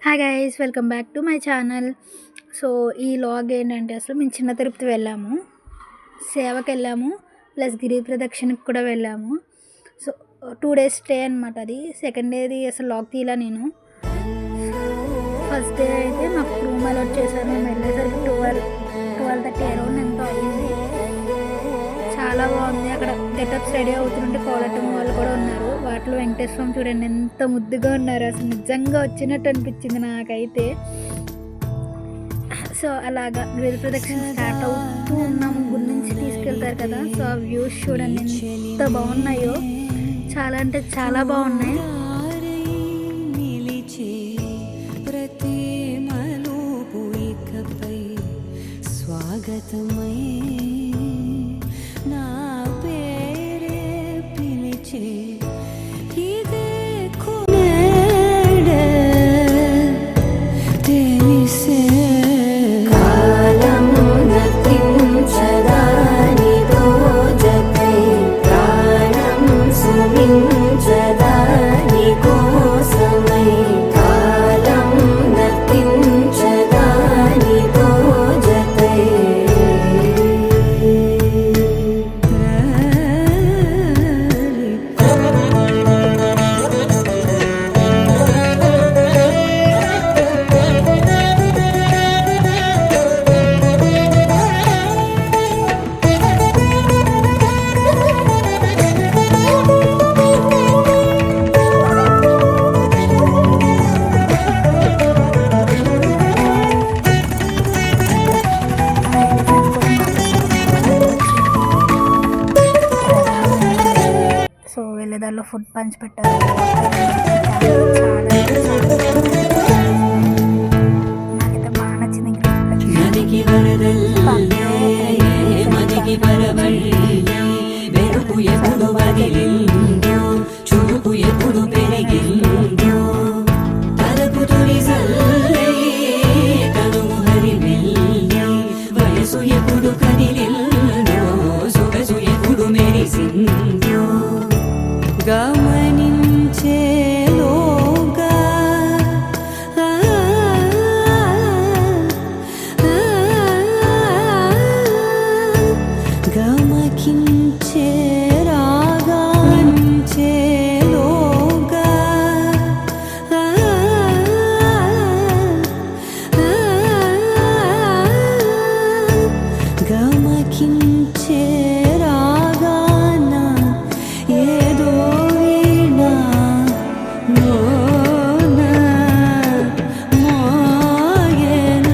Hi guys, welcome back to my channel. So ఈ log ఏంటంటే, అసలు మేము చిన్న తిరుపతి వెళ్ళాము, సేవకి వెళ్ళాము, ప్లస్ గిరి ప్రదక్షిణకి కూడా వెళ్ళాము. సో 2 days స్టే అనమాట. అది సెకండ్ డేది అసలు లాగ్ తీయలా నేను. ఫస్ట్ డే అయితే మాకు రూమ్ అలాట్ చేశారు. మేము వెళ్ళేసరికి 12:30 అరౌండ్ ఎంతో అయ్యింది. చాలా బాగుంది. అక్కడ గెటప్స్ రెడీ అవుతుంటే కోలాటం వాళ్ళు కూడా ఉన్నారు. వాటిలో వెంకటేశ్వర స్వామి చూడండి ఎంత ముద్దుగా ఉన్నారు. అసలు నిజంగా వచ్చినట్టు అనిపించింది నాకైతే. సో అలాగా గిరి ప్రదక్షిణ స్టార్ట్ అవుతూ ఉన్నాము. గుడి నుంచి తీసుకెళ్తారు కదా, సో ఆ వ్యూస్ చూడండి ఎంత బాగున్నాయో. చాలా అంటే చాలా బాగున్నాయి. స్వాగతమై నా పేరే పిలిచే ఇదే కొనేడే తెలిసే కాలం నతించదాని దోజకై ప్రాణం సుమించదాని కోసమై కాలం నతించదాని దోజకై. సో వెళ్ళేదారిలో ఫుడ్ పంచి పెట్టారు. నాకైతే బాగా నచ్చింది. గమనించేలోగా గమకించే రాగాంచేలోగా గమకించే రాగాన ఏదో వీణా లోన మోగేన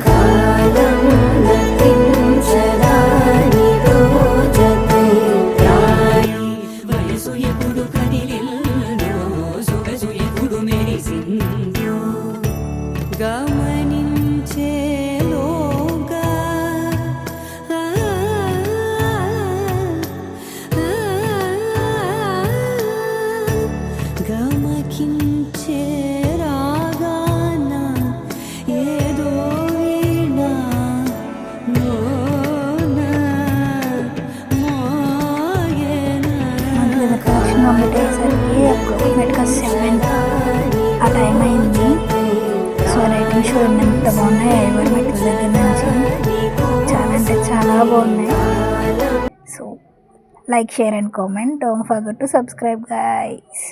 కాలం నతించదాని దోజకై రాయి వయసు ఎప్పుడు కదిలిల్లో సొగసు ఎప్పుడు మెరిసిందో గమనించేలోగా గమకించే రాగాన ఏదో వీణా లోన మోగేన. కలెక్షన్ కంప్లీట్ అయ్యేసరికి అప్రాక్సిమేట్గా 7 ఆ టైం అయింది. సో లైటింగ్ చూడండి ఎంత బాగున్నాయి. ఎవరి మెట్ల దగ్గర నుంచి చాలా అంటే చాలా బాగున్నాయి. So like, share and comment. Don't forget to subscribe guys.